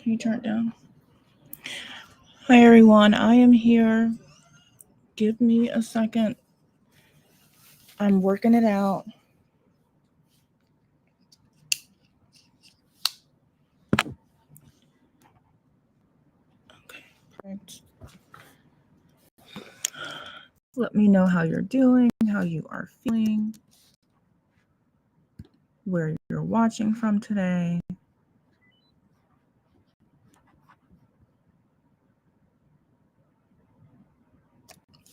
Can you turn it down? Hi, everyone. I am here. Give me a second. I'm working it out. Okay, perfect. Let me know how you're doing, how you are feeling, where you're watching from today.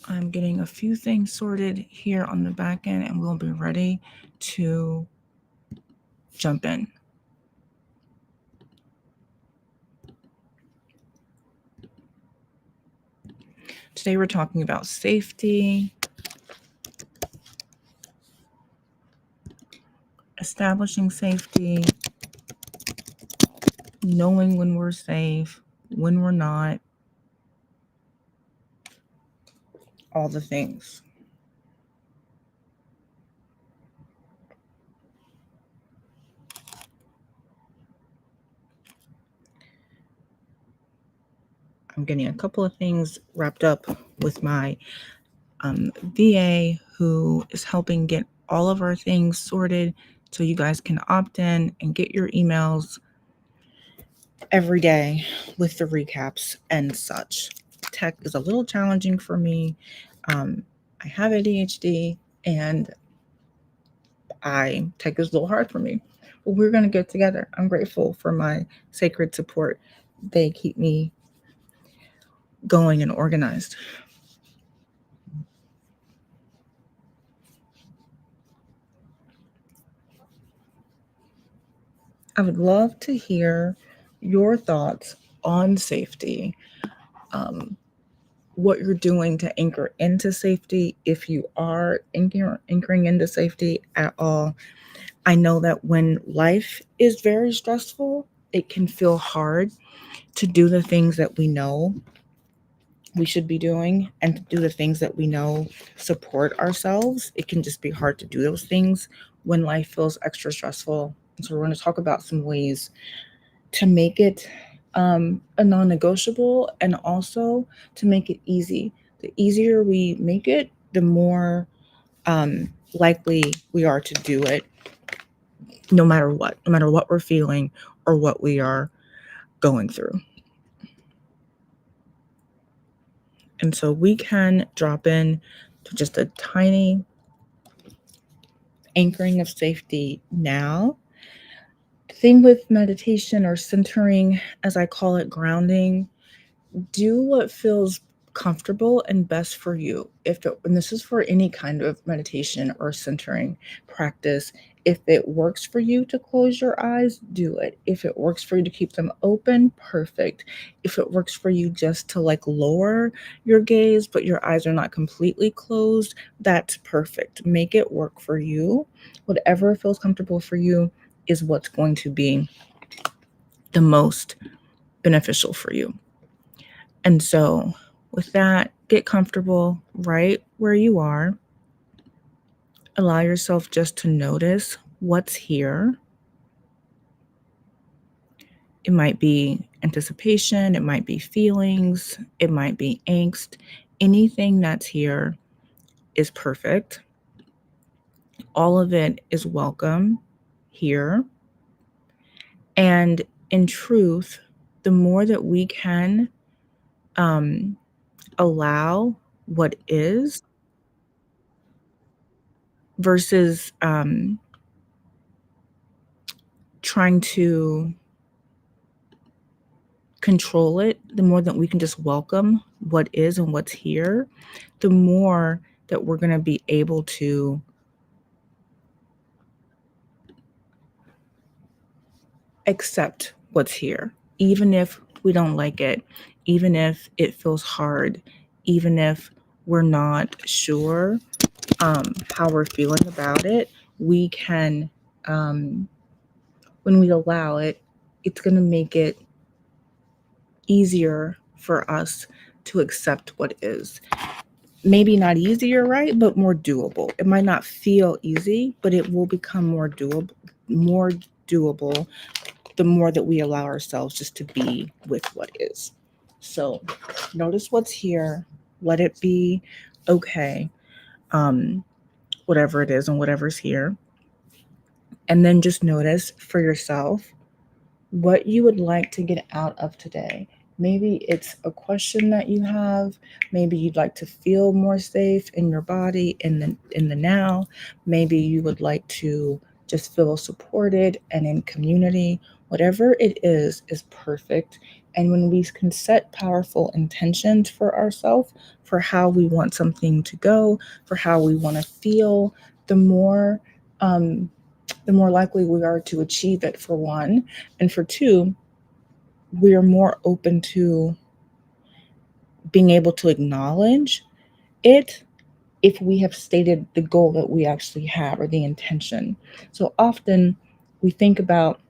I'm getting a few things sorted here on the back end, and we'll be ready to jump in. Today we're talking about safety, establishing safety, knowing when we're safe, when we're not, all the things. I'm getting a couple of things wrapped up with my VA, who is helping get all of our things sorted so you guys can opt in and get your emails every day with the recaps and such. Tech is a little challenging for me. I have ADHD, and tech is a little hard for me. But we're going to get together. I'm grateful for my sacred support. They keep me going and organized. I would love to hear your thoughts on safety, what you're doing to anchor into safety, if you are anchoring into safety at all. I know that when life is very stressful, it can feel hard to do the things that we know we should be doing and to do the things that we know support ourselves. It can just be hard to do those things when life feels extra stressful. So we're going to talk about some ways to make it a non-negotiable, and also to make it easy. The easier we make it, the more likely we are to do it, no matter what we're feeling or what we are going through. And so we can drop in to just a tiny anchoring of safety now. The thing with meditation, or centering, as I call it, grounding, do what feels comfortable and best for you. And this is for any kind of meditation or centering practice. If it works for you to close your eyes, do it. If it works for you to keep them open, perfect. If it works for you just to lower your gaze, but your eyes are not completely closed, that's perfect. Make it work for you. Whatever feels comfortable for you is what's going to be the most beneficial for you. And so with that, get comfortable right where you are. Allow yourself just to notice what's here. It might be anticipation, it might be feelings, it might be angst. Anything that's here is perfect. All of it is welcome here. And in truth, the more that we can allow what is versus trying to control it, the more that we can just welcome what is and what's here, the more that we're going to be able to accept what's here, even if we don't like it, even if it feels hard, even if we're not sure how we're feeling about it. We can, when we allow it, it's going to make it easier for us to accept what is. Maybe not easier, right? But more doable. It might not feel easy, but it will become more doable the more that we allow ourselves just to be with what is. So notice what's here, let it be okay, whatever it is and whatever's here. And then just notice for yourself what you would like to get out of today. Maybe it's a question that you have. Maybe you'd like to feel more safe in your body in the now. Maybe you would like to just feel supported and in community. Whatever it is perfect. And when we can set powerful intentions for ourselves, for how we want something to go, for how we want to feel, the more um, the more likely we are to achieve it, for one. And for two, we are more open to being able to acknowledge it if we have stated the goal that we actually have, or the intention. So often we think about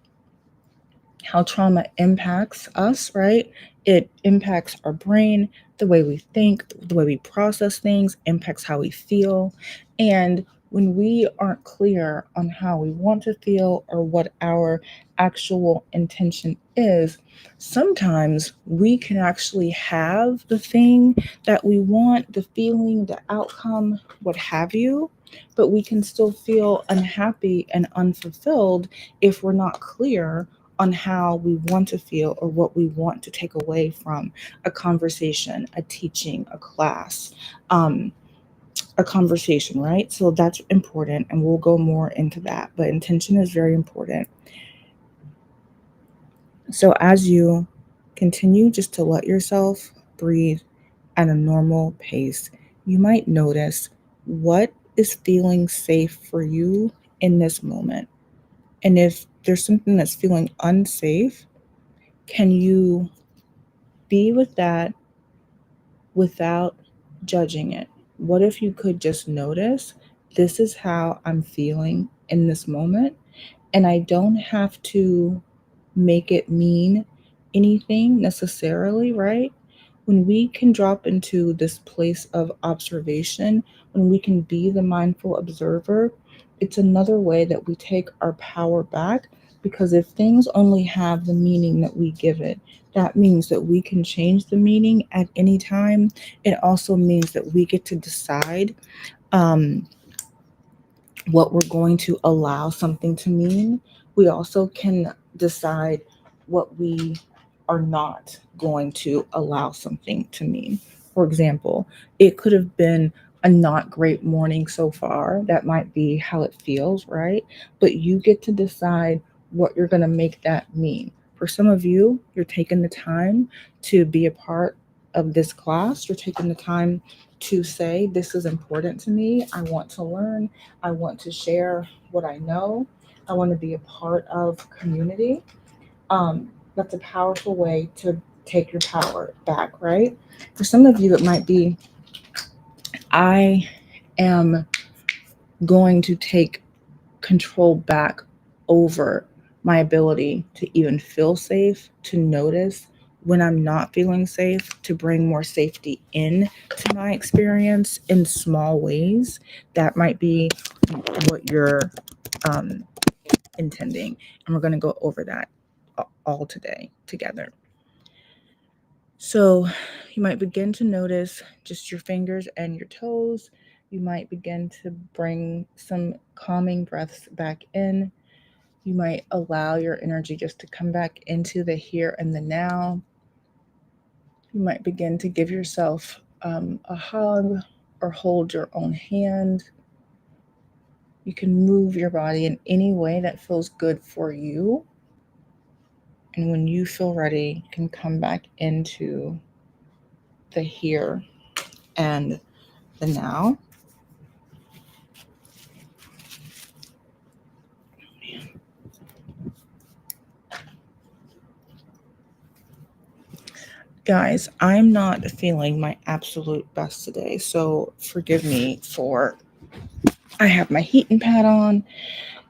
how trauma impacts us, right? It impacts our brain, the way we think, the way we process things, impacts how we feel. And when we aren't clear on how we want to feel or what our actual intention is, sometimes we can actually have the thing that we want, the feeling, the outcome, what have you, but we can still feel unhappy and unfulfilled if we're not clear on how we want to feel or what we want to take away from a conversation, a teaching, a class, a conversation, right? So that's important, and we'll go more into that. But intention is very important. So as you continue just to let yourself breathe at a normal pace, you might notice what is feeling safe for you in this moment. And if there's something that's feeling unsafe, can you be with that without judging it? What if you could just notice, this is how I'm feeling in this moment, and I don't have to make it mean anything necessarily, right? When we can drop into this place of observation, when we can be the mindful observer, it's another way that we take our power back. Because if things only have the meaning that we give it, that means that we can change the meaning at any time. It also means that we get to decide um, what we're going to allow something to mean. We also can decide what we are not going to allow something to mean. For example, it could have been a not great morning so far. That might be how it feels, right? But you get to decide what you're going to make that mean. For some of you, you're taking the time to be a part of this class. You're taking the time to say, this is important to me. I want to learn. I want to share what I know. I want to be a part of community. That's a powerful way to take your power back, right? For some of you, it might be, I am going to take control back over my ability to even feel safe, to notice when I'm not feeling safe, to bring more safety in to my experience in small ways. That might be what you're um, intending. And we're going to go over that all today together. So you might begin to notice just your fingers and your toes. You might begin to bring some calming breaths back in. You might allow your energy just to come back into the here and the now. You might begin to give yourself a hug or hold your own hand. You can move your body in any way that feels good for you. And when you feel ready, you can come back into the here and the now. Guys, I'm not feeling my absolute best today, so forgive me for, I have my heating pad on.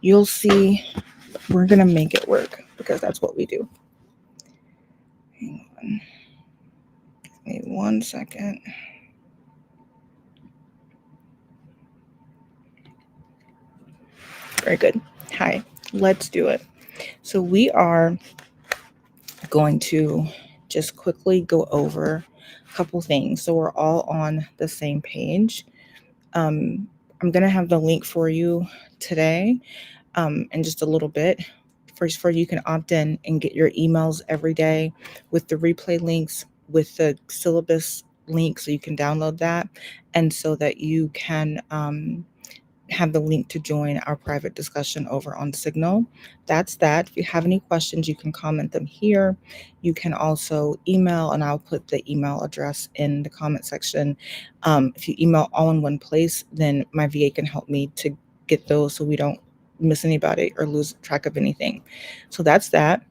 You'll see, we're gonna make it work because that's what we do. Hang on. Give me 1 second. Very good. Hi, let's do it. So we are going to just quickly go over a couple things so we're all on the same page. Um, I'm going to have the link for you today in just a little bit. First, for you can opt in and get your emails every day with the replay links, with the syllabus link, so you can download that, and so that you can have the link to join our private discussion over on Signal. That's that. If you have any questions, you can comment them here. You can also email, and I'll put the email address in the comment section. If you email all in one place, then my VA can help me to get those so we don't miss anybody or lose track of anything. So that's that.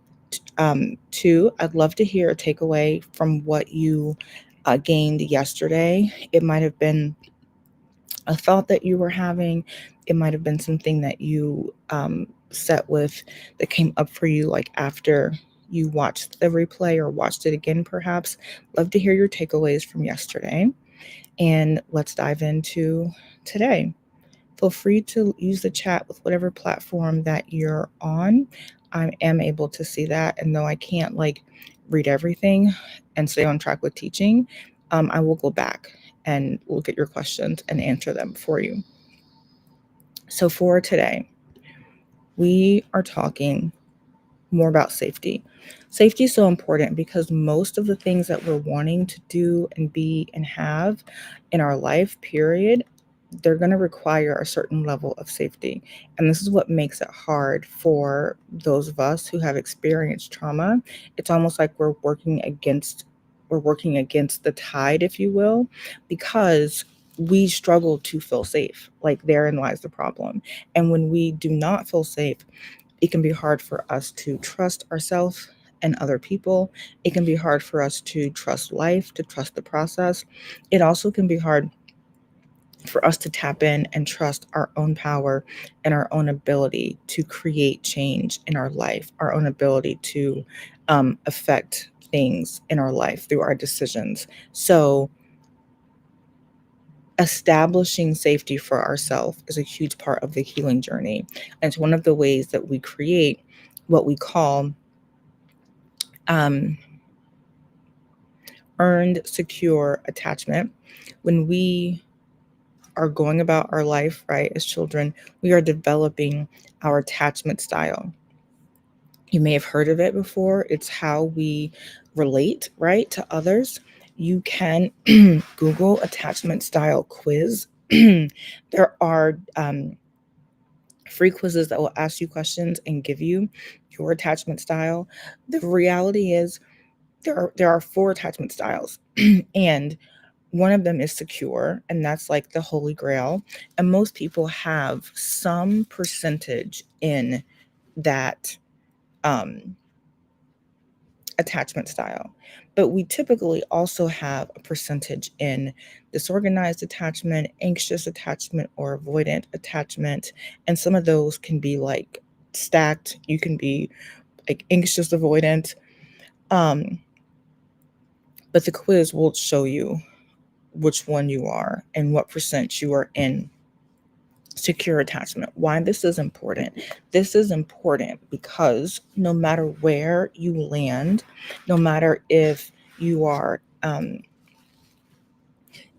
Two, I'd love to hear a takeaway from what you gained yesterday. It might have been a thought that you were having. It might have been something that you set with that came up for you, like after you watched the replay or watched it again, perhaps. Love to hear your takeaways from yesterday. And let's dive into today. Feel free to use the chat with whatever platform that you're on. I am able to see that. And though I can't like read everything and stay on track with teaching, I will go back and look at your questions and answer them for you. So for today, we are talking more about safety. Safety is so important because most of the things that we're wanting to do and be and have in our life, period, they're going to require a certain level of safety. And this is what makes it hard for those of us who have experienced trauma. It's almost like we're working against the tide, if you will, because we struggle to feel safe. Like therein lies the problem. And when we do not feel safe, it can be hard for us to trust ourselves and other people. It can be hard for us to trust life, to trust the process. It also can be hard for us to tap in and trust our own power and our own ability to create change in our life, our own ability to affect things in our life through our decisions. So, establishing safety for ourselves is a huge part of the healing journey. And it's one of the ways that we create what we call um, earned secure attachment. When we are going about our life, right, as children, we are developing our attachment style. You may have heard of it before. It's how we relate, right, to others. You can Google attachment style quiz. There are free quizzes that will ask you questions and give you your attachment style. The reality is there are four attachment styles, and one of them is secure, and that's like the holy grail. And most people have some percentage in that um, attachment style. But we typically also have a percentage in disorganized attachment, anxious attachment, or avoidant attachment. And some of those can be like stacked. You can be like anxious avoidant. Um, but the quiz will show you which one you are and what percent you are in secure attachment. Why this is important? This is important because no matter where you land, no matter you are,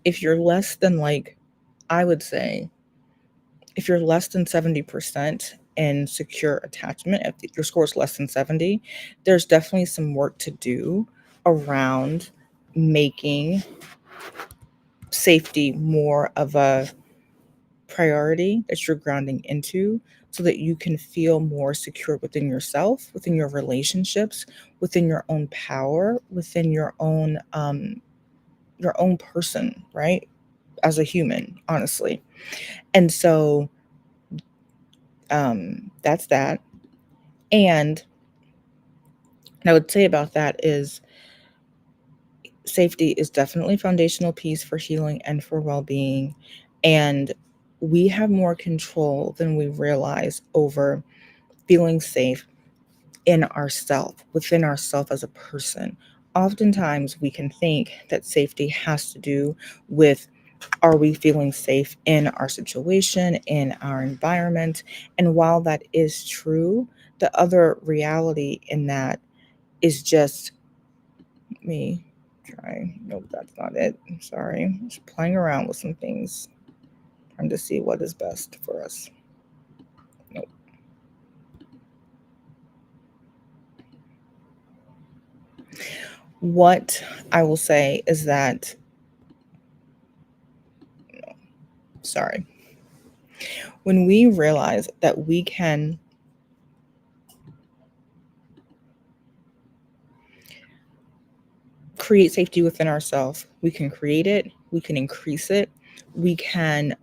if you're less than like, I would say, if you're less than 70% in secure attachment, if your score is less than 70, there's definitely some work to do around making safety more of a priority that you're grounding into so that you can feel more secure within yourself, within your relationships, within your own power, within your own person, right? As a human, honestly. And so that's that. And what I would say about that is safety is definitely a foundational piece for healing and for well-being. And we have more control than we realize over feeling safe in ourself, within ourself as a person. Oftentimes we can think that safety has to do with, are we feeling safe in our situation, in our environment? And while that is true, the other reality in that is just me try. Nope, that's not it. I'm sorry. Just playing around with some things, trying to see what is best for us. Nope. What I will say is that, sorry, when we realize that we can create safety within ourselves, we can create it, we can increase it, we can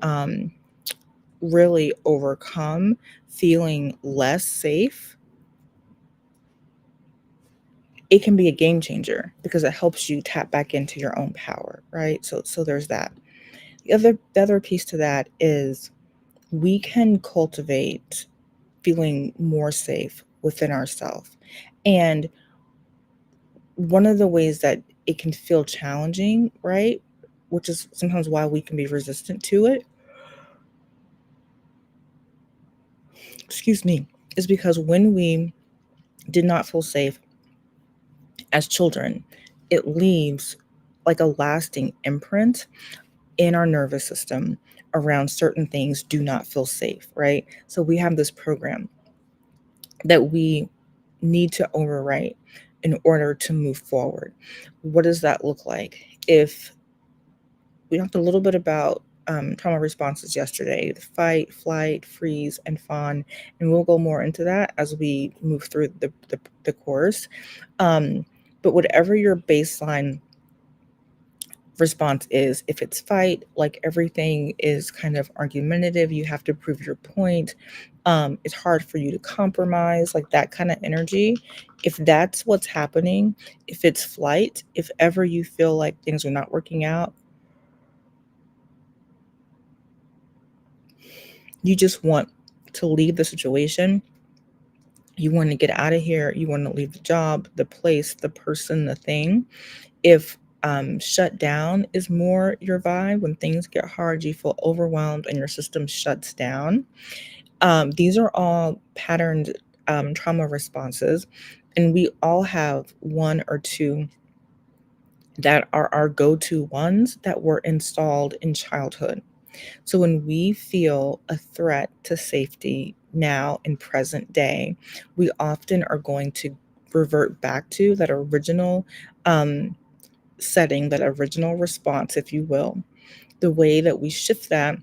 really overcome feeling less safe. It can be a game changer because it helps you tap back into your own power, right? So there's that. The other piece to that is we can cultivate feeling more safe within ourselves. And one of the ways that it can feel challenging, right? Which is sometimes why we can be resistant to it, excuse me, is because when we did not feel safe as children, it leaves like a lasting imprint in our nervous system around certain things do not feel safe, right? So we have this program that we need to overwrite in order to move forward. What does that look like? If we talked a little bit about trauma responses yesterday, the fight, flight, freeze, and fawn, and we'll go more into that as we move through the course. But whatever your baseline response is, if it's fight, like everything is kind of argumentative, you have to prove your point, it's hard for you to compromise, like that kind of energy. If that's what's happening, if it's flight, if ever you feel like things are not working out, you just want to leave the situation, you want to get out of here, you want to leave the job, the place, the person, the thing. If shut down is more your vibe, when things get hard, you feel overwhelmed and your system shuts down. These are all patterned trauma responses, and we all have one or two that are our go-to ones that were installed in childhood. So when we feel a threat to safety now in present day, we often are going to revert back to that original um, setting, that original response, if you will. The way that we shift that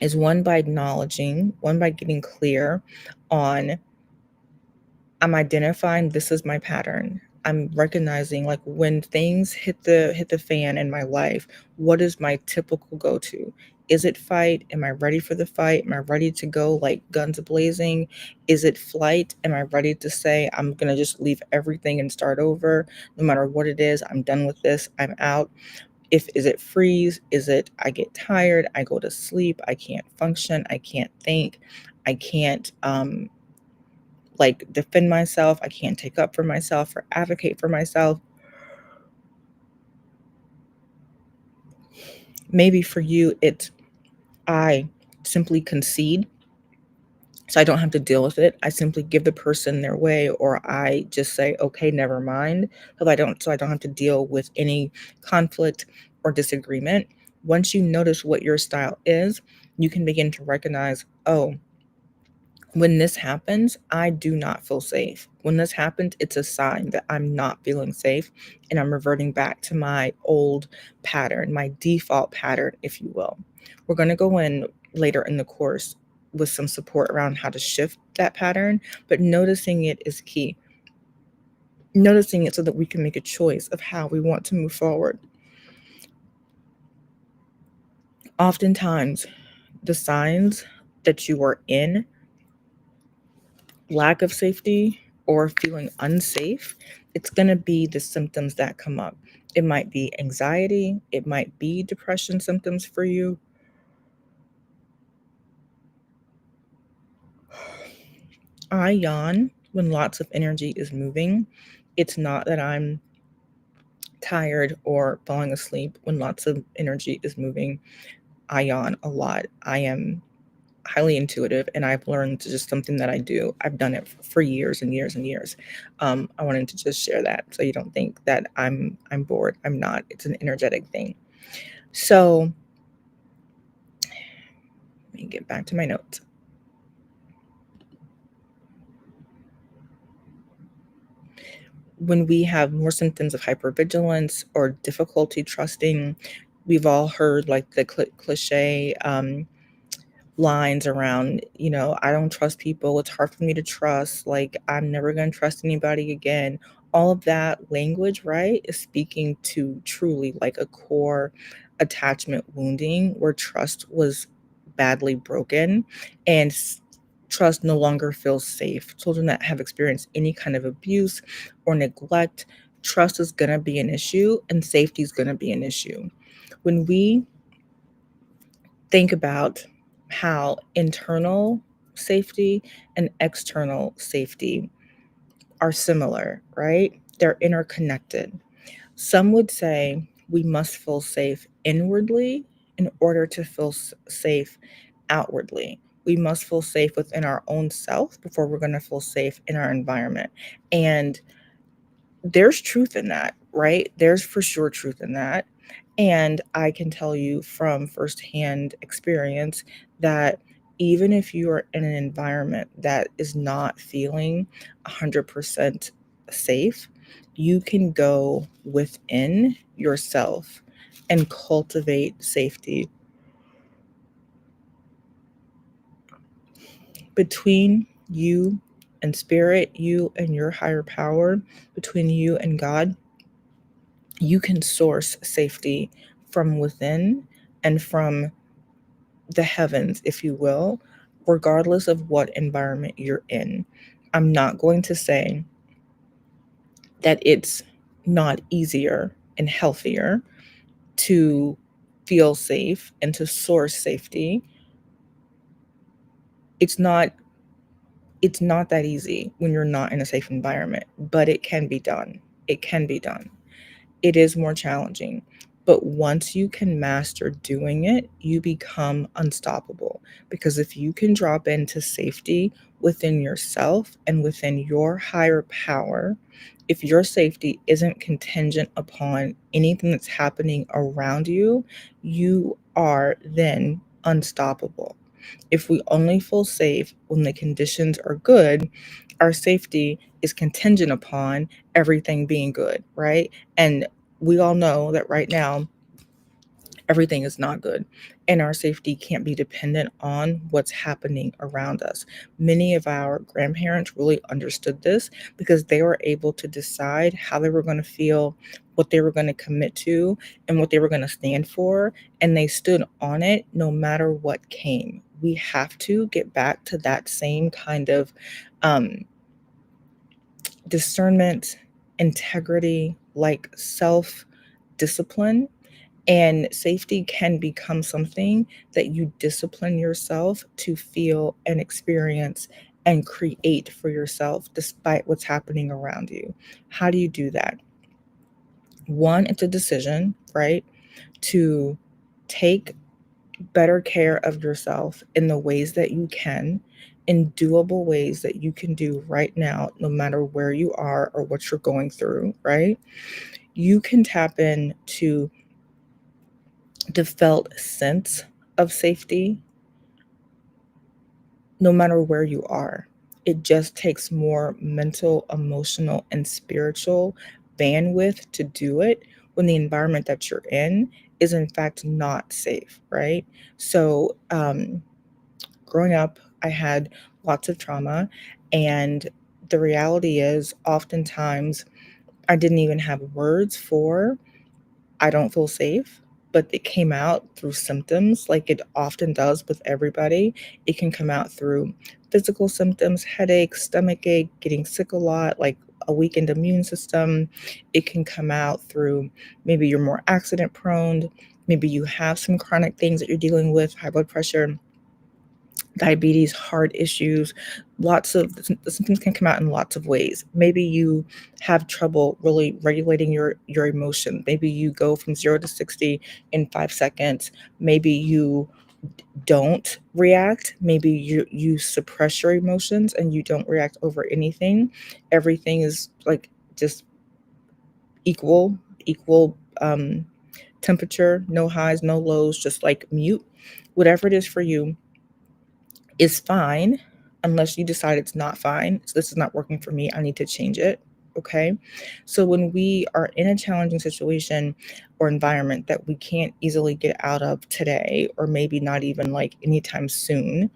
is one by acknowledging, one by getting clear on, I'm identifying this is my pattern. I'm recognizing like when things hit the fan in my life, what is my typical go-to? Is it fight? Am I ready for the fight? Am I ready to go like guns blazing? Is it flight? Am I ready to say I'm gonna just leave everything and start over? No matter what it is, I'm done with this. I'm out. If is it freeze? Is it I get tired, I go to sleep, I can't function, I can't think, I can't like defend myself, I can't take up for myself or advocate for myself. Maybe for you it's I simply concede so I don't have to deal with it. I simply give the person their way, or I just say, okay, never mind. So I don't have to deal with any conflict or disagreement. Once you notice what your style is, you can begin to recognize, oh, when this happens, I do not feel safe. When this happens, it's a sign that I'm not feeling safe and I'm reverting back to my old pattern, my default pattern, if you will. We're going to go in later in the course with some support around how to shift that pattern, but noticing it is key. Noticing it so that we can make a choice of how we want to move forward. Oftentimes, the signs that you are in lack of safety or feeling unsafe, it's going to be the symptoms that come up. It might be anxiety, it might be depression symptoms for you. I yawn when lots of energy is moving. It's not that I'm tired or falling asleep when lots of energy is moving. I yawn a lot. I am highly intuitive, and I've learned to just something that I do. I've done it for years and years and years. I wanted to just share that so you don't think that I'm bored. I'm not. It's an energetic thing. So let me get back to my notes. When we have more symptoms of hypervigilance or difficulty trusting, we've all heard like the cliche lines around, I don't trust people. It's hard for me to trust. Like, I'm never going to trust anybody again. All of that language, right, is speaking to truly like a core attachment wounding where trust was badly broken and trust no longer feels safe. Children that have experienced any kind of abuse or neglect, trust is going to be an issue and safety is going to be an issue. When we think about how internal safety and external safety are similar, right? They're interconnected. Some would say we must feel safe inwardly in order to feel safe outwardly. We must feel safe within our own self before we're going to feel safe in our environment. And there's truth in that, right? There's for sure truth in that. And I can tell you from firsthand experience that even if you are in an environment that is not feeling 100% safe, you can go within yourself and cultivate safety between you and spirit, you and your higher power, between you and God. You can source safety from within and from the heavens, if you will, regardless of what environment you're in. I'm not going to say that it's not easier and healthier to feel safe and to source safety. It's not it's not that easy when you're not in a safe environment, but it can be done. It can be done. It is more challenging. But once you can master doing it, you become unstoppable. Because if you can drop into safety within yourself and within your higher power, if your safety isn't contingent upon anything that's happening around you, you are then unstoppable. If we only feel safe when the conditions are good, our safety is contingent upon everything being good, right? And we all know that right now, everything is not good. And our safety can't be dependent on what's happening around us. Many of our grandparents really understood this because they were able to decide how they were going to feel, what they were going to commit to, and what they were going to stand for. And they stood on it no matter what came. We have to get back to that same kind of um, discernment, integrity, like self discipline. And safety can become something that you discipline yourself to feel and experience and create for yourself despite what's happening around you. How do you do that? One, it's a decision, right? To take better care of yourself in the ways that you can, in doable ways that you can do right now, no matter where you are or what you're going through, right? You can tap into the felt sense of safety no matter where you are. It just takes more mental, emotional, and spiritual bandwidth to do it when the environment that you're in is, in fact, not safe, right? So, growing up, I had lots of trauma, and the reality is, oftentimes, I didn't even have words for I don't feel safe, but it came out through symptoms like it often does with everybody. It can come out through physical symptoms, headaches, stomach ache, getting sick a lot, like a weakened immune system. It can come out through maybe you're more accident prone, maybe you have some chronic things that you're dealing with, high blood pressure, diabetes, heart issues. Lots of the symptoms can come out in lots of ways. Maybe you have trouble really regulating your emotion. Maybe you go from 0 to 60 in 5 seconds. Maybe you don't react. Maybe you suppress your emotions and you don't react over anything. Everything is like just equal temperature, no highs, no lows, just like mute. Whatever it is for you is fine unless you decide it's not fine. So this is not working for me. I need to change it. Okay. So when we are in a challenging situation or environment that we can't easily get out of today, or maybe not even like anytime soon,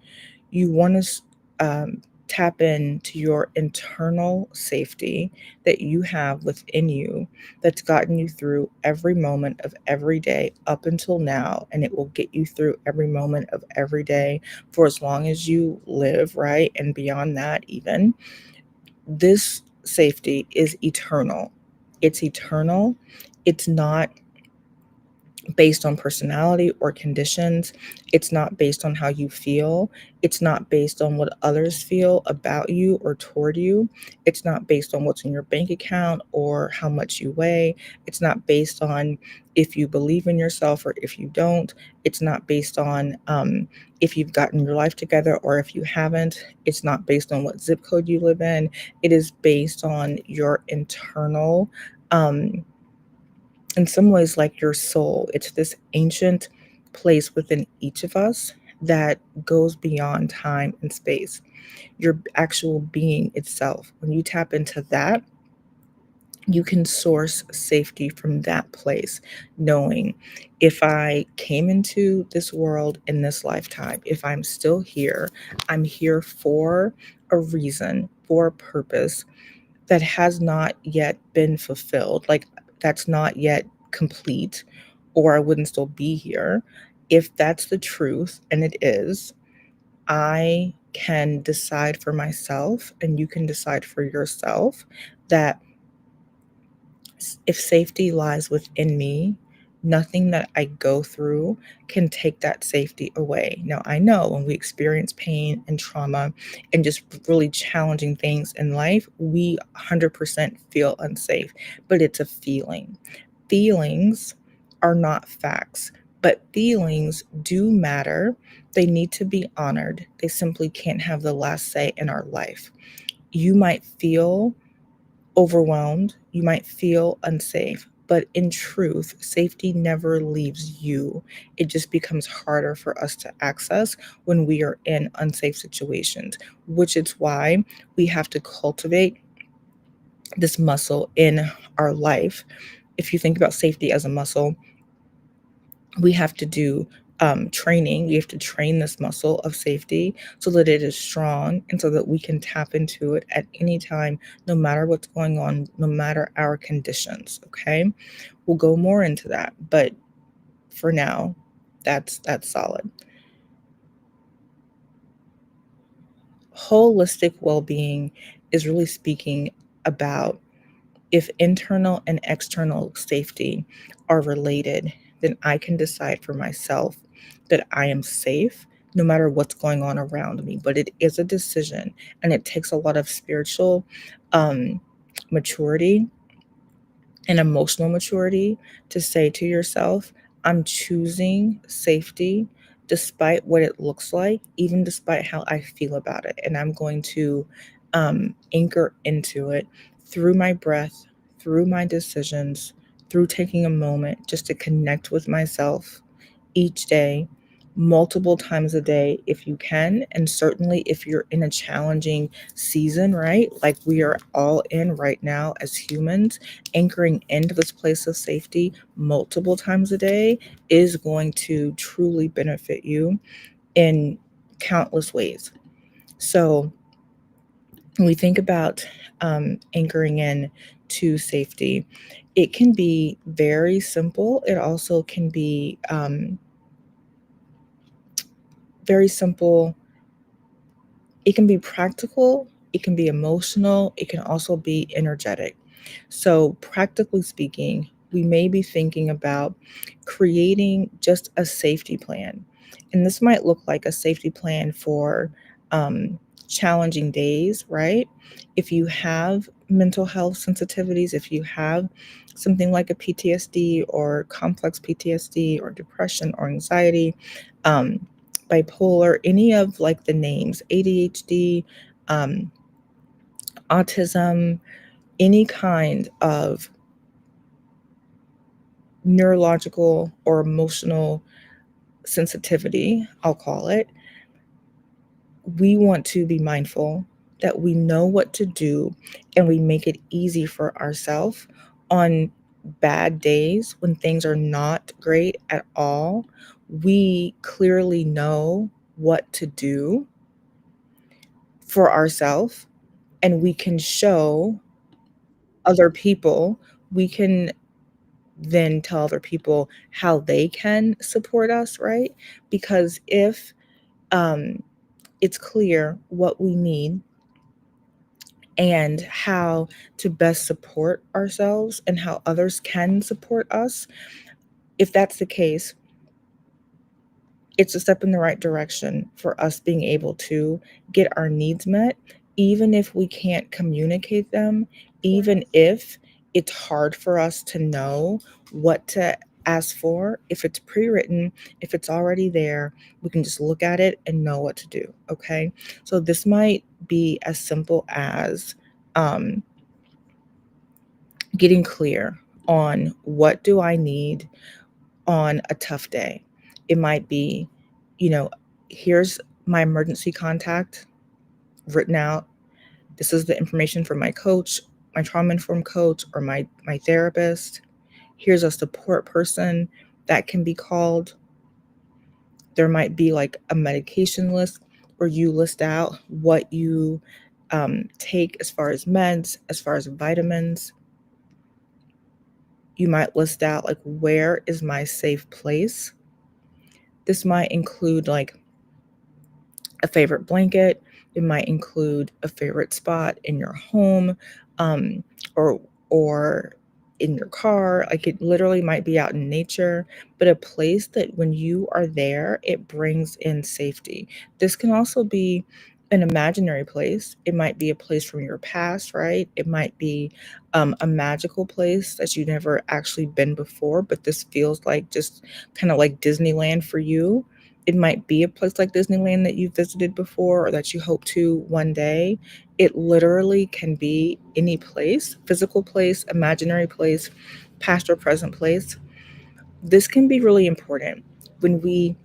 you want to tap into your internal safety that you have within you that's gotten you through every moment of every day up until now. And it will get you through every moment of every day for as long as you live, right? And beyond that, even. This safety is eternal. It's eternal. It's not based on personality or conditions. It's not based on how you feel. It's not based on what others feel about you or toward you. It's not based on what's in your bank account or how much you weigh. It's not based on if you believe in yourself or if you don't. It's not based on if you've gotten your life together or if you haven't. It's not based on what zip code you live in. It is based on your internal in some ways like your soul. It's this ancient place within each of us that goes beyond time and space. Your actual being itself. When you tap into that, you can source safety from that place, knowing if I came into this world in this lifetime, if I'm still here, I'm here for a reason, for a purpose, that has not yet been fulfilled, like that's not yet complete, or I wouldn't still be here. If that's the truth, and it is, I can decide for myself, and you can decide for yourself that if safety lies within me, nothing that I go through can take that safety away. Now, I know when we experience pain and trauma and just really challenging things in life, we 100% feel unsafe, but it's a feeling. Feelings are not facts, but feelings do matter. They need to be honored. They simply can't have the last say in our life. You might feel overwhelmed, you might feel unsafe, but in truth, safety never leaves you. It just becomes harder for us to access when we are in unsafe situations, which is why we have to cultivate this muscle in our life. If you think about safety as a muscle, we have to do training. We have to train this muscle of safety so that it is strong and so that we can tap into it at any time, no matter what's going on, no matter our conditions. Okay. We'll go more into that. But for now, that's solid. Holistic well-being is really speaking about if internal and external safety are related, then I can decide for myself that I am safe no matter what's going on around me. But it is a decision, and it takes a lot of spiritual um, maturity and emotional maturity to say to yourself, I'm choosing safety despite what it looks like, even despite how I feel about it. And I'm going to anchor into it through my breath, through my decisions, through taking a moment just to connect with myself each day, multiple times a day if you can. And certainly if you're in a challenging season, right? Like we are all in right now as humans, anchoring into this place of safety multiple times a day is going to truly benefit you in countless ways. So when we think about anchoring in to safety, it can be very simple. It also can be very simple. It can be practical, it can be emotional, it can also be energetic. So, practically speaking, we may be thinking about creating just a safety plan. And this might look like a safety plan for challenging days, right? If you have mental health sensitivities, if you have something like a PTSD or complex PTSD or depression or anxiety, bipolar, any of like the names, ADHD, um, autism, any kind of neurological or emotional sensitivity, I'll call it, we want to be mindful that we know what to do and we make it easy for ourselves on bad days when things are not great at all. We clearly know what to do for ourselves, and we can show other people, we can then tell other people how they can support us, right? Because if um, it's clear what we need and how to best support ourselves and how others can support us, if that's the case, it's a step in the right direction for us being able to get our needs met, even if we can't communicate them, even if it's hard for us to know what to ask for. If it's pre written, if it's already there, we can just look at it and know what to do. Okay. So this might be as simple as um, getting clear on what do I need on a tough day. It might be, you know, here's my emergency contact written out. This is the information from my coach, my trauma informed coach, or my therapist. Here's a support person that can be called. There might be like a medication list where you list out what you take as far as meds, as far as vitamins. You might list out like, where is my safe place? This might include like a favorite blanket. It might include a favorite spot in your home, um, or or in your car. Like it literally might be out in nature, but a place that when you are there, it brings in safety. This can also be an imaginary place. It might be a place from your past, right? It might be a magical place that you've never actually been before, but this feels like just kind of like Disneyland for you. It might be a place like Disneyland that you visited before or that you hope to one day. It literally can be any place, physical place, imaginary place, past or present place. This can be really important when we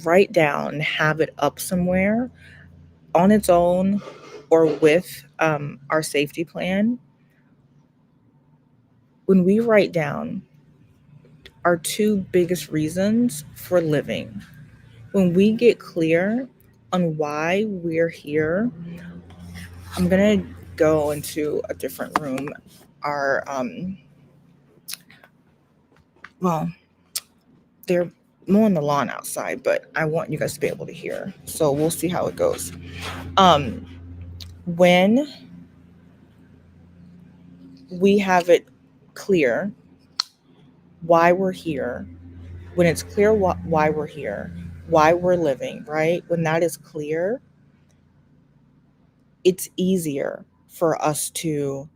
write down, have it up somewhere on its own or with our safety plan. When we write down our two biggest reasons for living, when we get clear on why we're here, I'm gonna go into a different room. Our well, they're mowing the lawn outside, but I want you guys to be able to hear. So we'll see how it goes. Um, when we have it clear why we're here, when it's clear why we're here, why we're living, right? When that is clear, it's easier for us to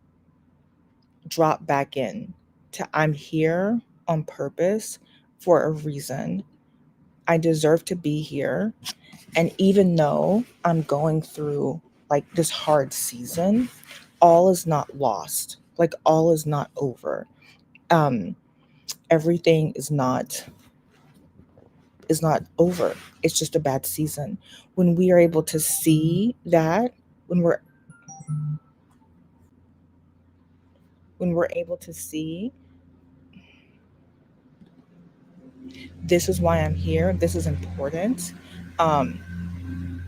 drop back in to I'm here on purpose for a reason. I deserve to be here. And even though I'm going through like this hard season, all is not lost. Like all is not over. Um, everything is not over. It's just a bad season. When we are able to see that, when we're able to see this is why I'm here, this is important, um,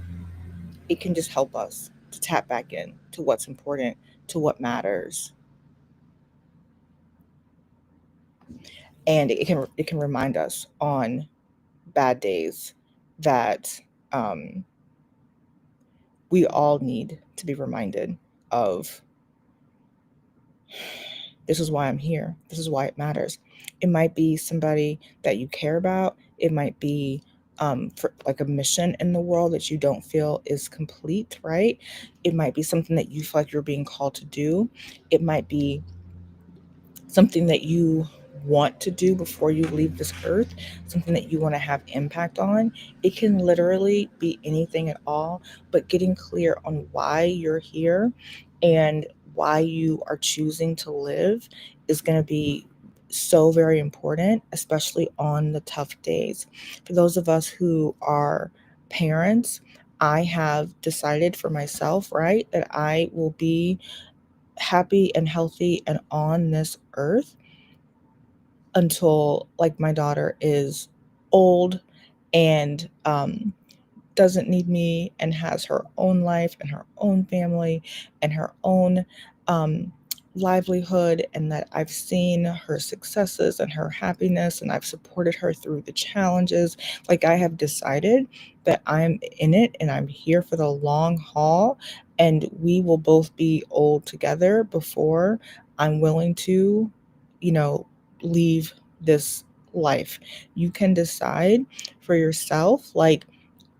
it can just help us to tap back in to what's important, to what matters. And it can remind us on bad days that um, we all need to be reminded of this is why I'm here. This is why it matters. It might be somebody that you care about. It might be for like a mission in the world that you don't feel is complete, right? It might be something that you feel like you're being called to do. It might be something that you want to do before you leave this earth, something that you want to have impact on. It can literally be anything at all, but getting clear on why you're here and why you are choosing to live is going to be so very important, especially on the tough days. For those of us who are parents, I have decided for myself, right, that I will be happy and healthy and on this earth until like my daughter is old and doesn't need me and has her own life and her own family and her own um, livelihood, and that I've seen her successes and her happiness and I've supported her through the challenges. Like, I have decided that I'm in it and I'm here for the long haul, and we will both be old together before I'm willing to, you know, leave this life. You can decide for yourself, like,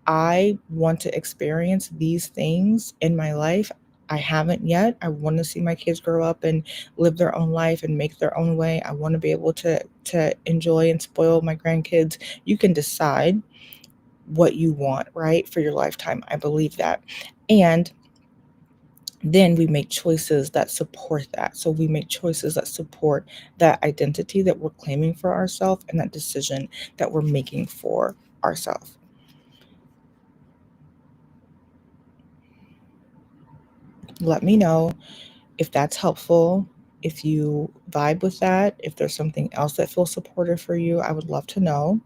I want to experience these things in my life. I haven't yet. I want to see my kids grow up and live their own life and make their own way. I want to be able to enjoy and spoil my grandkids. You can decide what you want, right, for your lifetime. I believe that. And then we make choices that support that. So we make choices that support that identity that we're claiming for ourselves and that decision that we're making for ourselves. Let me know if that's helpful, if you vibe with that, if there's something else that feels supportive for you. I would love to know.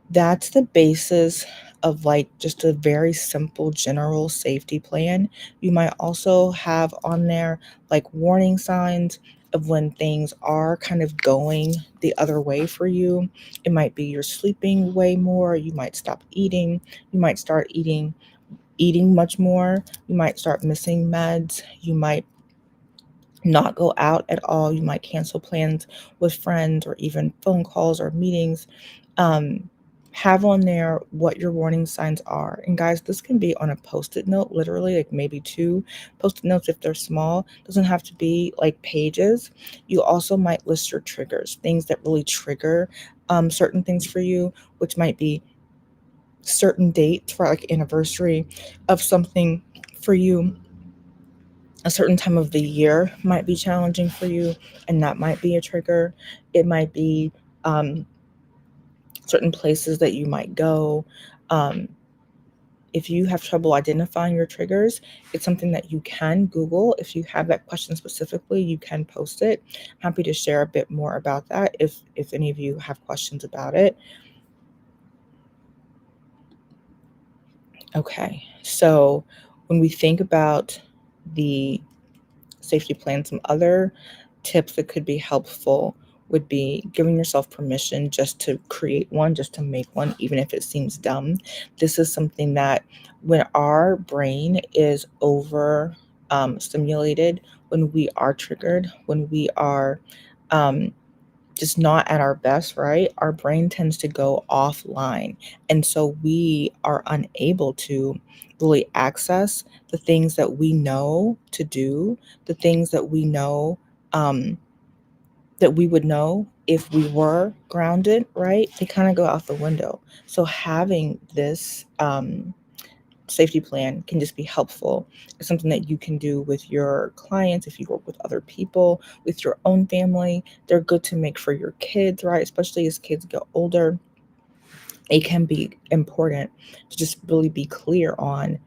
That's the basis of like just a very simple general safety plan. You might also have on there like warning signs of when things are kind of going the other way for you. It might be you're sleeping way more, you might stop eating, you might start eating much more, you might start missing meds, you might not go out at all. You might cancel plans with friends or even phone calls or meetings. Have on there what your warning signs are. And guys, this can be on a post-it note, literally, like maybe two post-it notes if they're small. Doesn't have to be like pages. You also might list your triggers, things that really trigger certain things for you, which might be certain dates for like anniversary of something for you. A certain time of the year might be challenging for you, and that might be a trigger. It might be um, certain places that you might go. Um, if you have trouble identifying your triggers, it's something that you can Google. If you have that question specifically, you can post it. Happy to share a bit more about that if any of you have questions about it. Okay, so when we think about the safety plan, some other tips that could be helpful would be giving yourself permission just to create one, just to make one, even if it seems dumb. This is something that when our brain is over stimulated, when we are triggered, when we are just not at our best, right? Our brain tends to go offline. And so we are unable to really access the things that we know to do, the things that we know um, that we would know if we were grounded, right? They kind of go out the window. So having this safety plan can just be helpful. It's something that you can do with your clients, if you work with other people, with your own family. They're good to make for your kids, right? Especially as kids get older. It can be important to just really be clear on,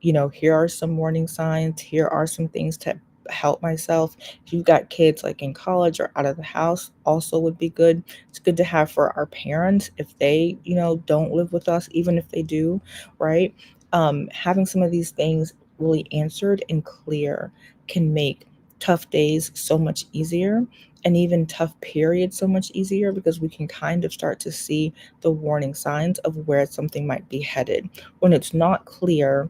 here are some warning signs, here are some things to help myself. If you've got kids like in college or out of the house, also would be good. It's good to have for our parents if they, don't live with us, even if they do, right? Having some of these things really answered and clear can make tough days so much easier, and even tough periods so much easier, because we can kind of start to see the warning signs of where something might be headed. When it's not clear,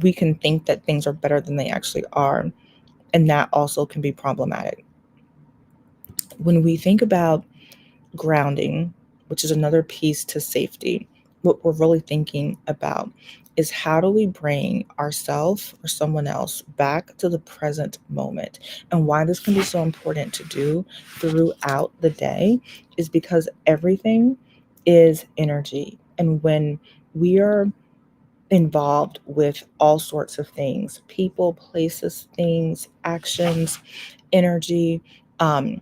we can think that things are better than they actually are, and that also can be problematic. When we think about grounding, which is another piece to safety, what we're really thinking about is how do we bring ourselves or someone else back to the present moment. And why this can be so important to do throughout the day is because everything is energy. And when we are involved with all sorts of things, people, places, things, actions, energy, um,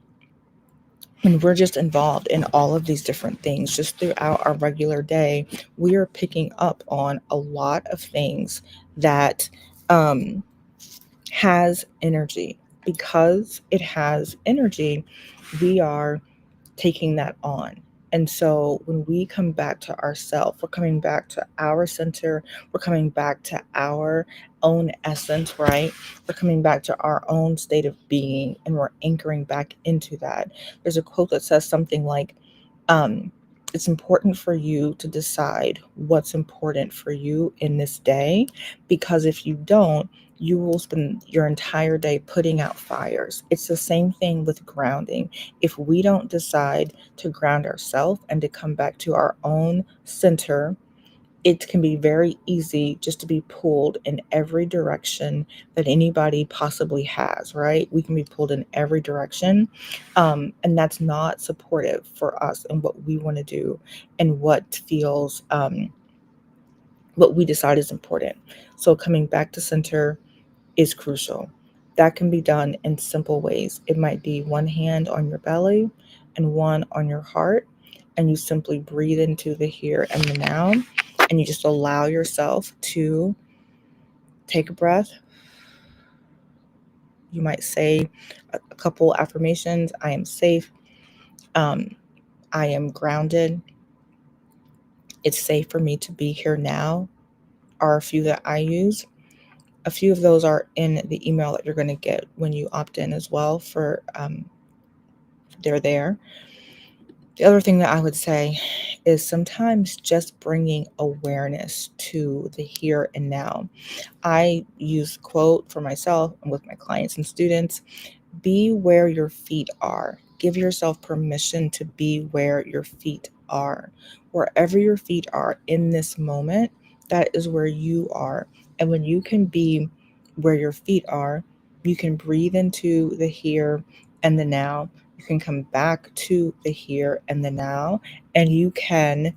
and we're just involved in all of these different things just throughout our regular day, we are picking up on a lot of things that um, has energy. Because it has energy, we are taking that on. And so when we come back to ourself, we're coming back to our center, we're coming back to our own essence, right? We're coming back to our own state of being and we're anchoring back into that. There's a quote that says something like, um, it's important for you to decide what's important for you in this day, because if you don't, you will spend your entire day putting out fires. It's the same thing with grounding. If we don't decide to ground ourselves and to come back to our own center, it can be very easy just to be pulled in every direction that anybody possibly has, right? We can be pulled in every direction. And that's not supportive for us and what we want to do and what we decide is important. So coming back to center is crucial. That can be done in simple ways. It might be one hand on your belly and one on your heart, and you simply breathe into the here and the now, and you just allow yourself to take a breath. You might say a couple affirmations. I am safe. Um, I am grounded. It's safe for me to be here now, are a few that I use. A few of those are in the email that you're going to get when you opt in as well for they're there. The other thing that I would say is sometimes just bringing awareness to the here and now. I use a quote for myself and with my clients and students: be where your feet are. Give yourself permission to be where your feet are. Wherever your feet are in this moment, that is where you are. And when you can be where your feet are, you can breathe into the here and the now. You can come back to the here and the now, and you can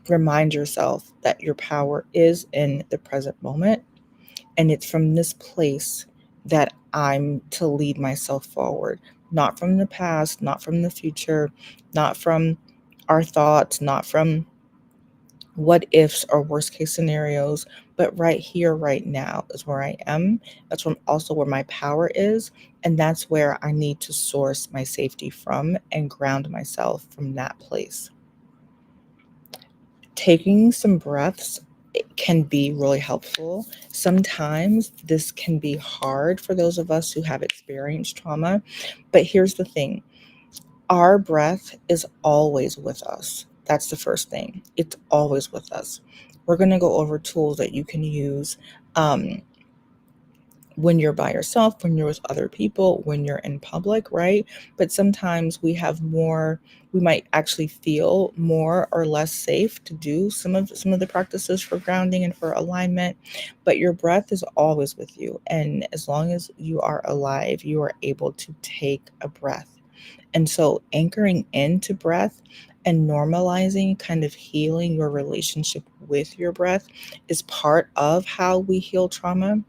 remind yourself that your power is in the present moment. And it's from this place that I'm to lead myself forward, not from the past, not from the future, not from our thoughts, not from what ifs or worst case scenarios, but right here, right now is where I am. That's from also where my power is. And that's where I need to source my safety from and ground myself from that place. Taking some breaths can be really helpful. Sometimes this can be hard for those of us who have experienced trauma, but here's the thing: our breath is always with us. That's the first thing. It's always with us. We're going to go over tools that you can use um, when you're by yourself, when you're with other people, when you're in public, right? But sometimes we might actually feel more or less safe to do some of the practices for grounding and for alignment. But your breath is always with you. And as long as you are alive, you are able to take a breath. And so anchoring into breath and normalizing, kind of healing your relationship with your breath is part of how we heal trauma.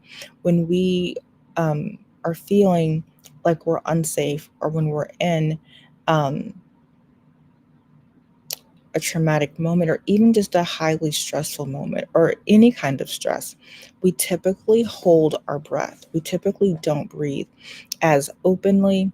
When we are feeling like we're unsafe, or when we're in um, a traumatic moment, or even just a highly stressful moment, or any kind of stress, we typically hold our breath. We typically don't breathe as openly,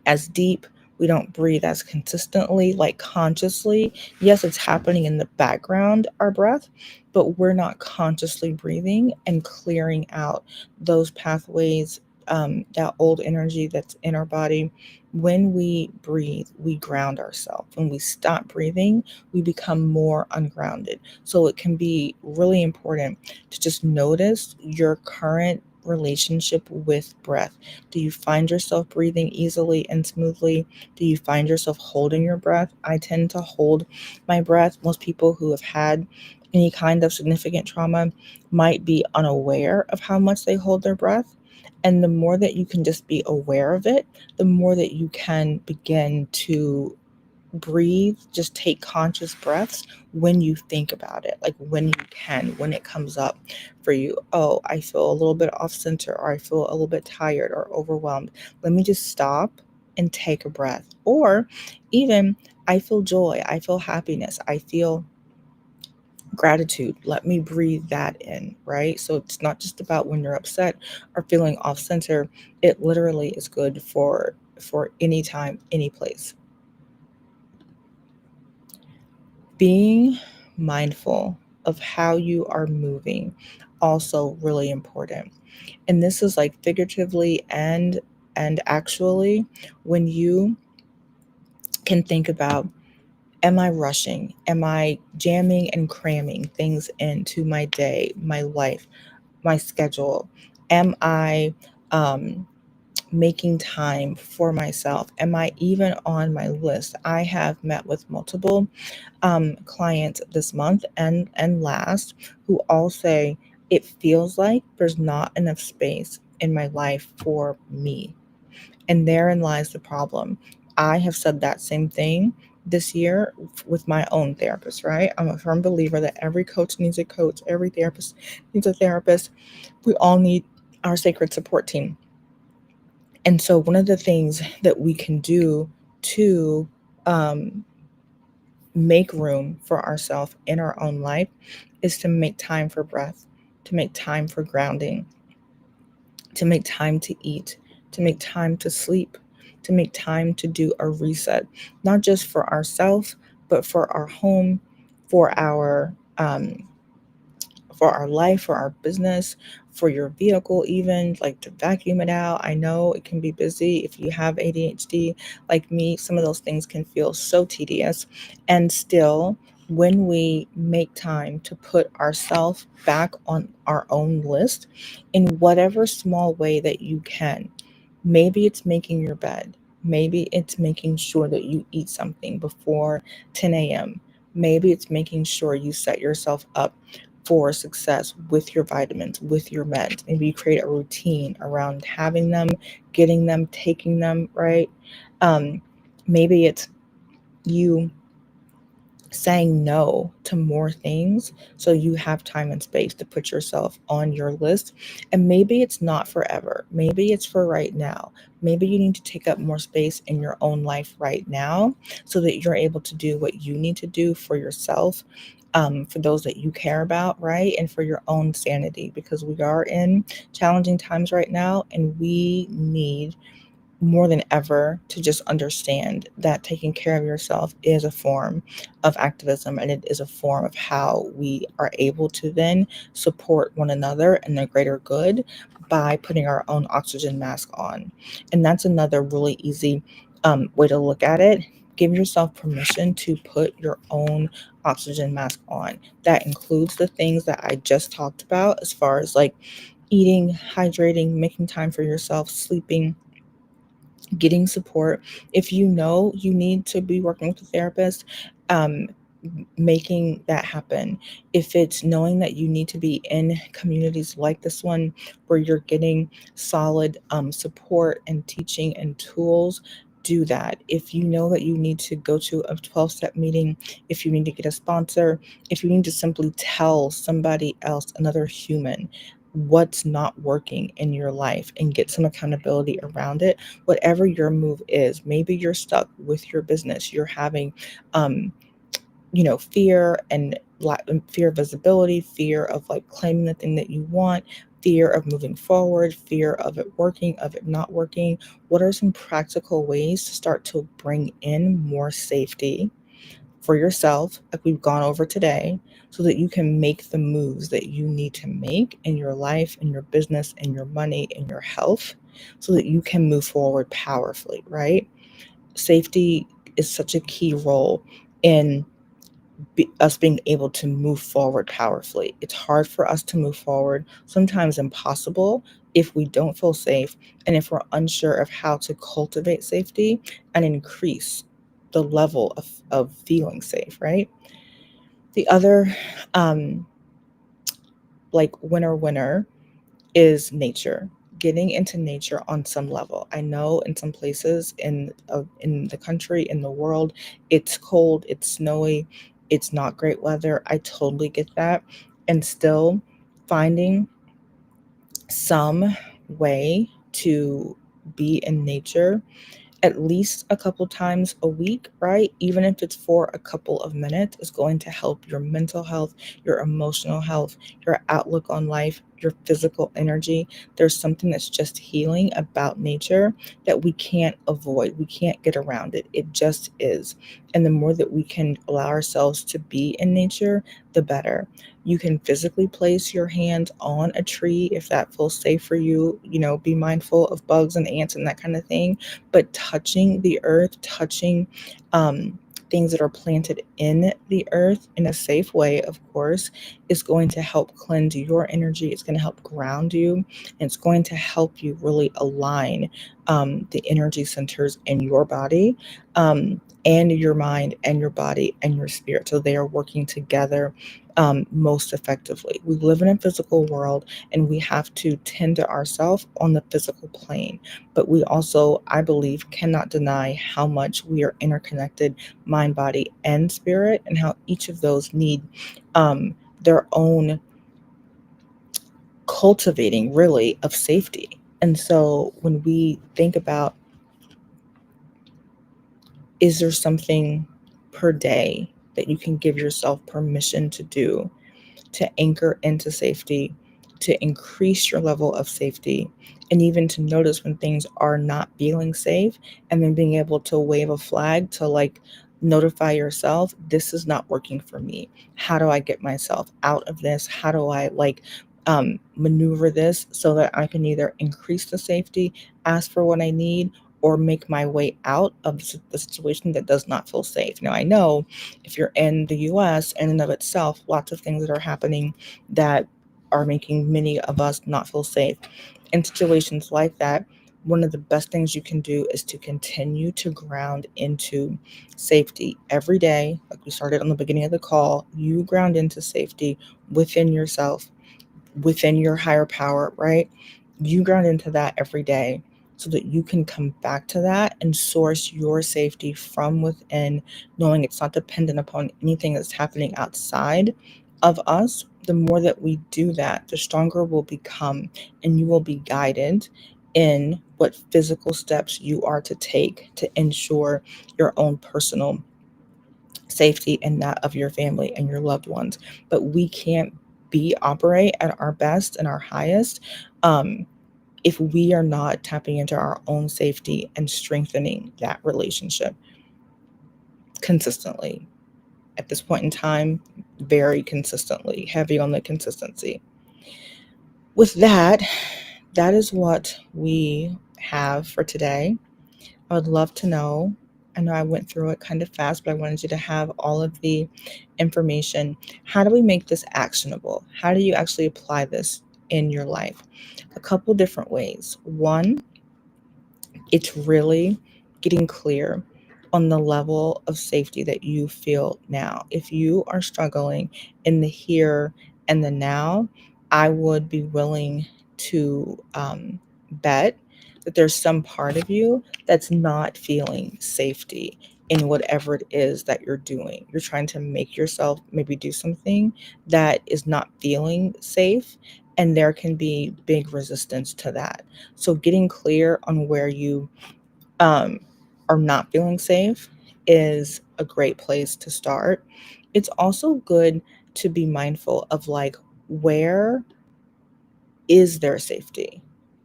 as deep. We don't breathe as consistently, like consciously. Yes, it's happening in the background, our breath, but we're not consciously breathing and clearing out those pathways, that old energy that's in our body. When we breathe, we ground ourselves. When we stop breathing, we become more ungrounded. So it can be really important to just notice your current relationship with breath? Do you find yourself breathing easily and smoothly? Do you find yourself holding your breath? I tend to hold my breath. Most people who have had any kind of significant trauma might be unaware of how much they hold their breath. And the more that you can just be aware of it, the more that you can begin to breathe, just take conscious breaths when you think about it, like when you can, when it comes up for you. Oh, I feel a little bit off center, or I feel a little bit tired or overwhelmed. Let me just stop and take a breath. Or even, I feel joy, I feel happiness, I feel gratitude. Let me breathe that in, right? So it's not just about when you're upset or feeling off center. It literally is good for any time, any place. Being mindful of how you are moving, also really important. And this is like figuratively and actually, when you can think about, am I rushing? Am I jamming and cramming things into my day, my life, my schedule? Am I making time for myself? Am I even on my list? I have met with multiple clients this month and last who all say it feels like there's not enough space in my life for me. And therein lies the problem. I have said that same thing this year with my own therapist, right? I'm a firm believer that every coach needs a coach, every therapist needs a therapist. We all need our sacred support team. And so, one of the things that we can do to um, make room for ourselves in our own life is to make time for breath, to make time for grounding, to make time to eat, to make time to sleep, to make time to do a reset, not just for ourselves, but for our home, for our life, for our business, for your vehicle, even like to vacuum it out. I know it can be busy. If you have ADHD like me, some of those things can feel so tedious. And still, when we make time to put ourselves back on our own list in whatever small way that you can, maybe it's making your bed. Maybe it's making sure that you eat something before 10 a.m. Maybe it's making sure you set yourself up for success with your vitamins, with your meds. Maybe you create a routine around having them, getting them, taking them, right? Um, Maybe it's you saying no to more things so you have time and space to put yourself on your list. And maybe it's not forever. Maybe it's for right now. Maybe you need to take up more space in your own life right now so that you're able to do what you need to do for yourself, for those that you care about, right? And for your own sanity, because we are in challenging times right now and we need more than ever to just understand that taking care of yourself is a form of activism, and it is a form of how we are able to then support one another and the greater good by putting our own oxygen mask on. And that's another really easy way to look at it. Give yourself permission to put your own oxygen mask on. That includes the things that I just talked about, as far as like eating, hydrating, making time for yourself, sleeping, getting support. If you know you need to be working with a therapist, um, making that happen. If it's knowing that you need to be in communities like this one where you're getting solid support and teaching and tools, do that. If you know that you need to go to a 12-step meeting, if you need to get a sponsor, if you need to simply tell somebody else, another human, what's not working in your life and get some accountability around it, whatever your move is. Maybe you're stuck with your business, you're having fear and fear of visibility, fear of like claiming the thing that you want, fear of moving forward, fear of it working, of it not working. What are some practical ways to start to bring in more safety for yourself, like we've gone over today, so that you can make the moves that you need to make in your life, in your business, in your money, in your health, so that you can move forward powerfully, right? Safety is such a key role in us being able to move forward powerfully. It's hard for us to move forward, sometimes impossible, if we don't feel safe and if we're unsure of how to cultivate safety and increase the level of feeling safe, right? The other, um, like, winner is nature. Getting into nature on some level. I know in some places in the country, in the world, it's cold, it's snowy, it's not great weather. I totally get that. And still finding some way to be in nature at least a couple times a week, right? Even if it's for a couple of minutes, is going to help your mental health, your emotional health, your outlook on life, your physical energy. There's something that's just healing about nature that we can't avoid. We can't get around it. It just is. And the more that we can allow ourselves to be in nature, the better. You can physically place your hands on a tree if that feels safe for you. Be mindful of bugs and ants and that kind of thing, but touching the earth, touching things that are planted in the earth in a safe way, of course, is going to help cleanse your energy. It's going to help ground you, and it's going to help you really align the energy centers in your body, and your mind and your body and your spirit. So they are working together most effectively. We live in a physical world and we have to tend to ourselves on the physical plane. But we also, I believe, cannot deny how much we are interconnected, mind, body, and spirit, and how each of those need their own cultivating, really, of safety. And so when we think about, is there something per day that you can give yourself permission to do to anchor into safety, to increase your level of safety, and even to notice when things are not feeling safe, and then being able to wave a flag to, like, notify yourself, this is not working for me. How do I get myself out of this? How do I, like, maneuver this so that I can either increase the safety, ask for what I need, or make my way out of the situation that does not feel safe. Now, I know if you're in the US, in and of itself, lots of things that are happening that are making many of us not feel safe. In situations like that, one of the best things you can do is to continue to ground into safety every day. Like we started on the beginning of the call, you ground into safety within yourself, within your higher power, right? You ground into that every day so that you can come back to that and source your safety from within, knowing it's not dependent upon anything that's happening outside of us. The more that we do that, the stronger we'll become, and you will be guided in what physical steps you are to take to ensure your own personal safety and that of your family and your loved ones. But we can't operate at our best and our highest um, if we are not tapping into our own safety and strengthening that relationship consistently. At this point in time, very consistently, heavy on the consistency. With that, that is what we have for today. I would love to know. I know I went through it kind of fast, but I wanted you to have all of the information. How do we make this actionable? How do you actually apply this in your life? A couple different ways. One, it's really getting clear on the level of safety that you feel now. If you are struggling in the here and the now, I would be willing to bet that there's some part of you that's not feeling safety in whatever it is that you're doing. You're trying to make yourself maybe do something that is not feeling safe, and there can be big resistance to that. So getting clear on where you um, are not feeling safe is a great place to start. It's also good to be mindful of, like, where is there safety?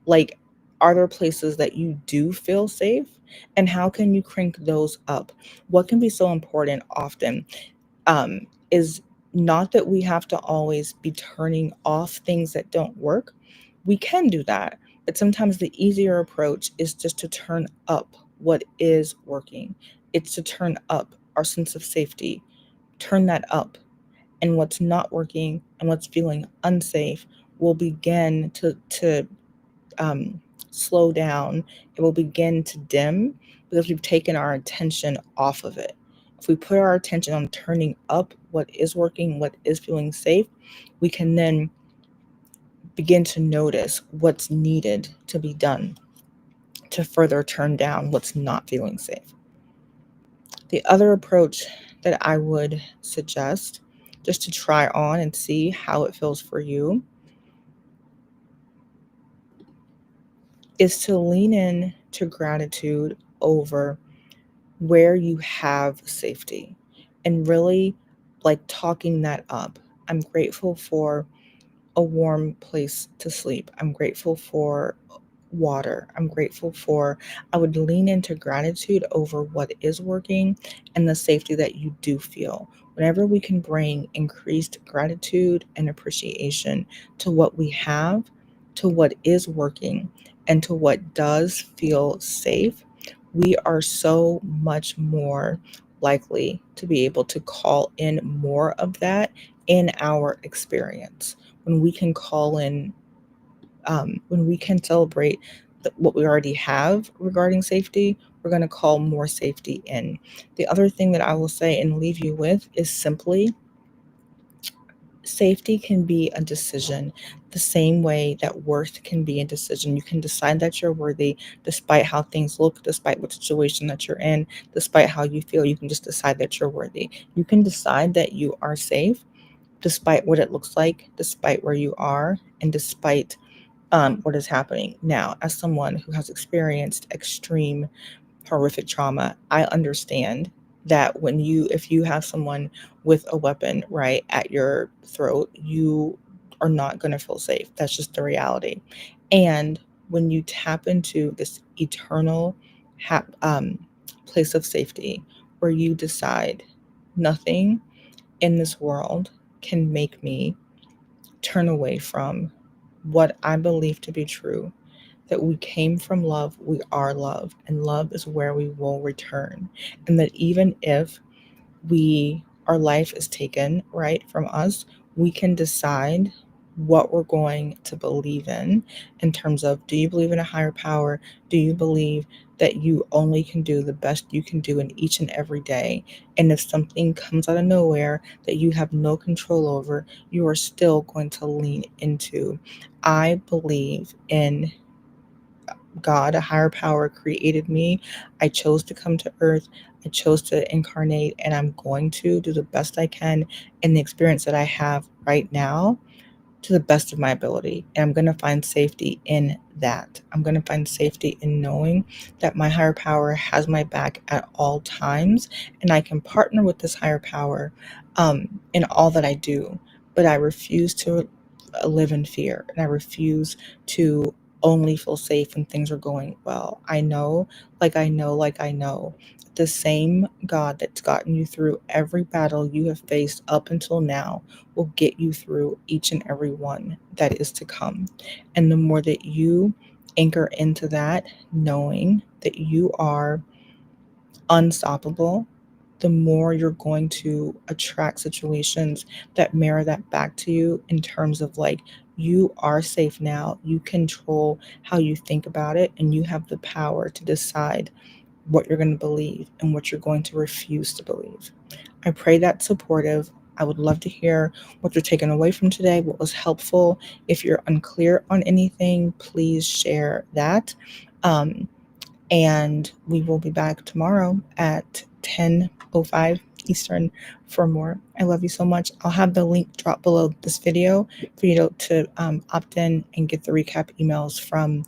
Like, are there places that you do feel safe? And how can you crank those up? What can be so important often is not that we have to always be turning off things that don't work. We can do that, but sometimes the easier approach is just to turn up what is working. It's to turn up our sense of safety, turn that up, and what's not working and what's feeling unsafe will begin to slow down. It will begin to dim because we've taken our attention off of it. If we put our attention on turning up what is working, what is feeling safe, we can then begin to notice what's needed to be done to further turn down what's not feeling safe. The other approach that I would suggest, just to try on and see how it feels for you, is to lean in to gratitude over where you have safety and really like talking that up. I'm grateful for a warm place to sleep. I'm grateful for water. I'm grateful for, I would lean into gratitude over what is working and the safety that you do feel. Whenever we can bring increased gratitude and appreciation to what we have, to what is working, and to what does feel safe, we are so much more likely to be able to call in more of that in our experience. When we can call in, when we can celebrate what we already have regarding safety, we're going to call more safety in. The other thing that I will say and leave you with is simply safety can be a decision the same way that worth can be a decision. You can decide that you're worthy despite how things look, despite what situation that you're in, despite how you feel. You can just decide that you're worthy. You can decide that you are safe despite what it looks like, despite where you are, and despite what is happening. Now, as someone who has experienced extreme horrific trauma, I understand that if you have someone with a weapon right at your throat, you are not going to feel safe. That's just the reality. And when you tap into this eternal place of safety where you decide nothing in this world can make me turn away from what I believe to be true, that we came from love, we are love, and love is where we will return. And that even if our life is taken right from us, we can decide what we're going to believe in terms of, do you believe in a higher power? Do you believe that you only can do the best you can do in each and every day? And if something comes out of nowhere that you have no control over, you are still going to lean into, I believe in God, a higher power created me. I chose to come to earth. I chose to incarnate, and I'm going to do the best I can in the experience that I have right now to the best of my ability. And I'm going to find safety in that. I'm going to find safety in knowing that my higher power has my back at all times, and I can partner with this higher power in all that I do. But I refuse to live in fear, and I refuse to only feel safe when things are going well. I know, the same God that's gotten you through every battle you have faced up until now will get you through each and every one that is to come. And the more that you anchor into that, knowing that you are unstoppable, the more you're going to attract situations that mirror that back to you in terms of like, you are safe now. You control how you think about it, and you have the power to decide what you're going to believe and what you're going to refuse to believe. I pray that's supportive. I would love to hear what you're taking away from today, what was helpful. If you're unclear on anything, please share that. And we will be back tomorrow at 10:05 Eastern for more. I love you so much. I'll have the link drop below this video for you to opt in and get the recap emails from